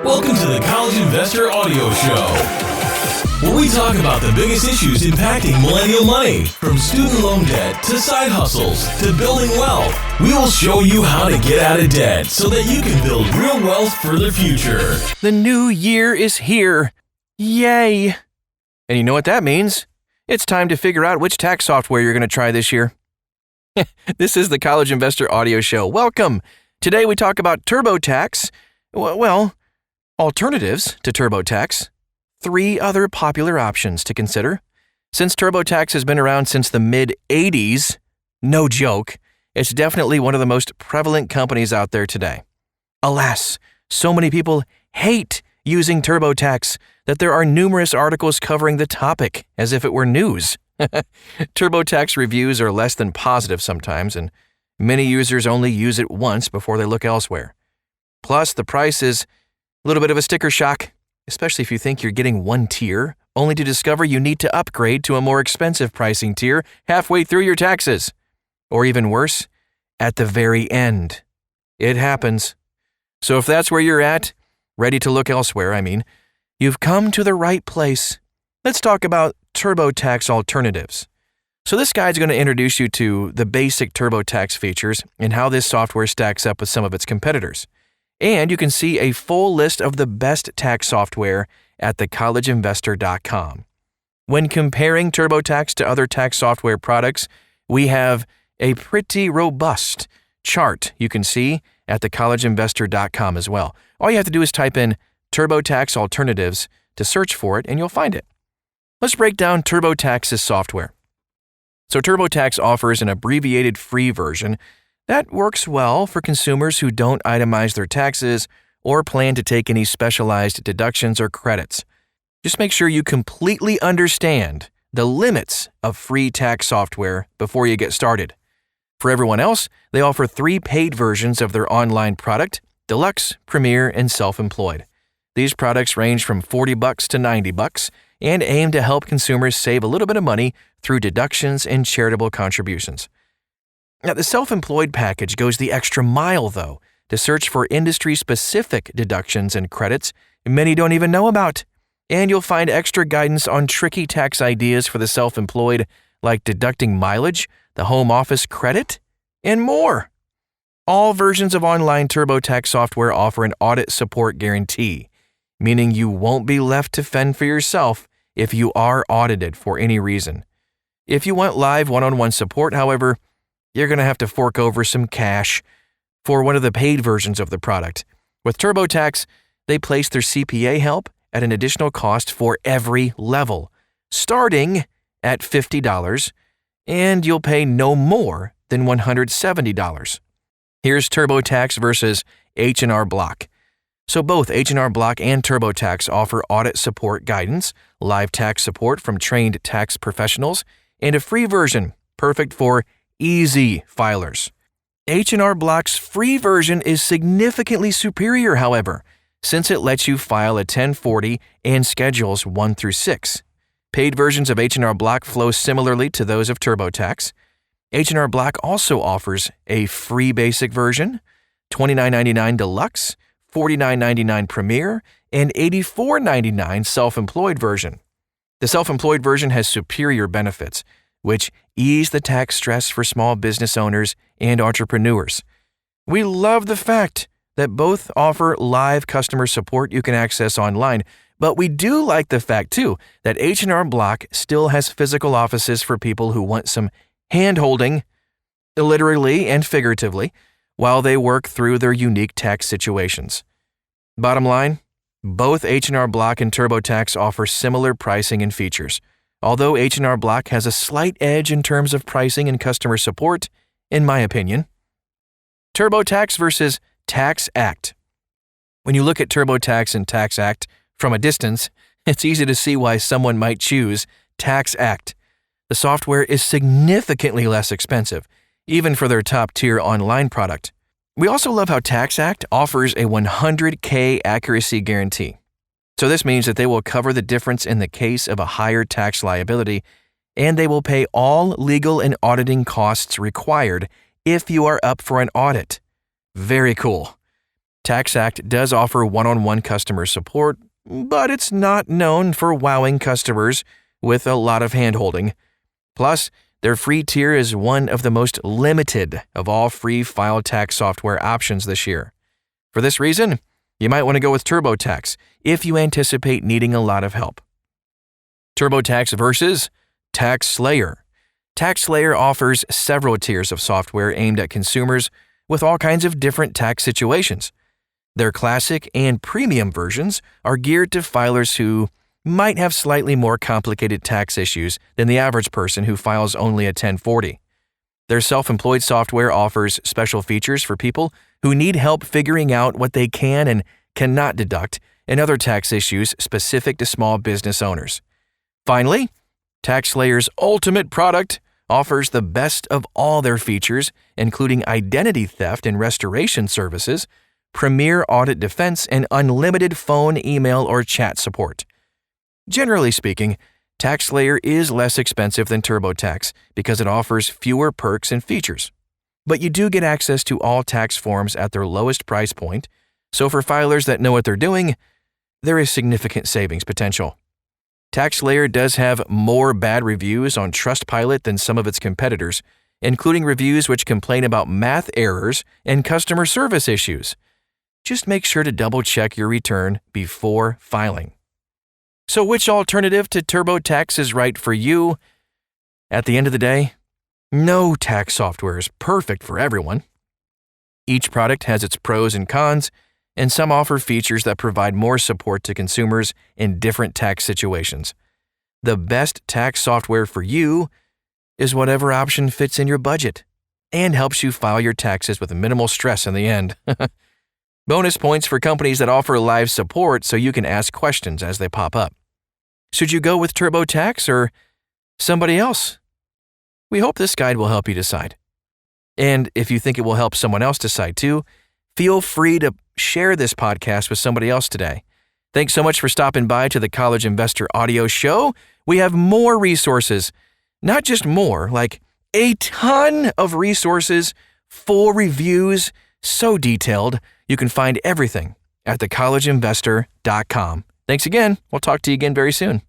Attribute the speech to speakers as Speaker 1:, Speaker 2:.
Speaker 1: Welcome to the College Investor Audio Show, where we talk about the biggest issues impacting millennial money, from student loan debt to side hustles to building wealth. We will show you how to get out of debt so that you can build real wealth for the future.
Speaker 2: The new year is here. Yay! And you know what that means? It's time to figure out which tax software you're going to try this year. This is the College Investor Audio Show. Welcome! Today we talk about TurboTax. Well, alternatives to TurboTax. 3 other popular options to consider. Since TurboTax has been around since the mid-'80s, no joke, it's definitely one of the most prevalent companies out there today. Alas, so many people hate using TurboTax that there are numerous articles covering the topic as if it were news. TurboTax reviews are less than positive sometimes, and many users only use it once before they look elsewhere. Plus, the price is a little bit of a sticker shock, especially if you think you're getting one tier, only to discover you need to upgrade to a more expensive pricing tier halfway through your taxes. Or even worse, at the very end. It happens. So if that's where you're at, ready to look elsewhere, you've come to the right place. Let's talk about TurboTax alternatives. So this guide's going to introduce you to the basic TurboTax features and how this software stacks up with some of its competitors. And you can see a full list of the best tax software at thecollegeinvestor.com. When comparing TurboTax to other tax software products, we have a pretty robust chart you can see at thecollegeinvestor.com as well. All you have to do is type in TurboTax alternatives to search for it, and you'll find it. Let's break down TurboTax's software. So TurboTax offers an abbreviated free version that works well for consumers who don't itemize their taxes or plan to take any specialized deductions or credits. Just make sure you completely understand the limits of free tax software before you get started. For everyone else, they offer 3 paid versions of their online product: Deluxe, Premier, and Self-Employed. These products range from $40 to $90 and aim to help consumers save a little bit of money through deductions and charitable contributions. Now, the Self-Employed package goes the extra mile, though, to search for industry-specific deductions and credits many don't even know about. And you'll find extra guidance on tricky tax ideas for the self-employed, like deducting mileage, the home office credit, and more. All versions of online TurboTax software offer an audit support guarantee, meaning you won't be left to fend for yourself if you are audited for any reason. If you want live one-on-one support, however, you're going to have to fork over some cash for one of the paid versions of the product. With TurboTax, they place their CPA help at an additional cost for every level, starting at $50, and you'll pay no more than $170. Here's TurboTax versus H&R Block. So both H&R Block and TurboTax offer audit support guidance, live tax support from trained tax professionals, and a free version perfect for easy filers. H&R Block's free version is significantly superior, however, since it lets you file a 1040 and schedules 1 through 6. Paid versions of H&R Block flow similarly to those of TurboTax. H&R Block also offers a free basic version, $29.99 Deluxe, $49.99 Premier, and $84.99 Self-Employed version. The Self-Employed version has superior benefits, which ease the tax stress for small business owners and entrepreneurs. We love the fact that both offer live customer support you can access online, but we do like the fact, too, that H&R Block still has physical offices for people who want some hand-holding, literally and figuratively, while they work through their unique tax situations. Bottom line, both H&R Block and TurboTax offer similar pricing and features, although H&R Block has a slight edge in terms of pricing and customer support, in my opinion. TurboTax versus Tax Act. When you look at TurboTax and Tax Act from a distance, it's easy to see why someone might choose Tax Act. The software is significantly less expensive, even for their top-tier online product. We also love how Tax Act offers a 100K accuracy guarantee. So this means that they will cover the difference in the case of a higher tax liability, and they will pay all legal and auditing costs required if you are up for an audit. Very cool. TaxAct does offer one-on-one customer support, but it's not known for wowing customers with a lot of hand-holding. Plus, their free tier is one of the most limited of all free file tax software options this year. For this reason, you might want to go with TurboTax if you anticipate needing a lot of help. TurboTax versus TaxSlayer. TaxSlayer offers several tiers of software aimed at consumers with all kinds of different tax situations. Their classic and premium versions are geared to filers who might have slightly more complicated tax issues than the average person who files only a 1040. Their self-employed software offers special features for people who need help figuring out what they can and cannot deduct and other tax issues specific to small business owners. Finally, TaxSlayer's ultimate product offers the best of all their features, including identity theft and restoration services, premier audit defense, and unlimited phone, email, or chat support. Generally speaking, TaxSlayer is less expensive than TurboTax because it offers fewer perks and features. But you do get access to all tax forms at their lowest price point, so for filers that know what they're doing, there is significant savings potential. TaxSlayer does have more bad reviews on Trustpilot than some of its competitors, including reviews which complain about math errors and customer service issues. Just make sure to double-check your return before filing. So which alternative to TurboTax is right for you? At the end of the day, no tax software is perfect for everyone. Each product has its pros and cons, and some offer features that provide more support to consumers in different tax situations. The best tax software for you is whatever option fits in your budget and helps you file your taxes with minimal stress in the end. Bonus points for companies that offer live support so you can ask questions as they pop up. Should you go with TurboTax or somebody else? We hope this guide will help you decide. And if you think it will help someone else decide too, feel free to share this podcast with somebody else today. Thanks so much for stopping by to the College Investor Audio Show. We have more resources, not just more, like a ton of resources, full reviews, so detailed. You can find everything at thecollegeinvestor.com. Thanks again. We'll talk to you again very soon.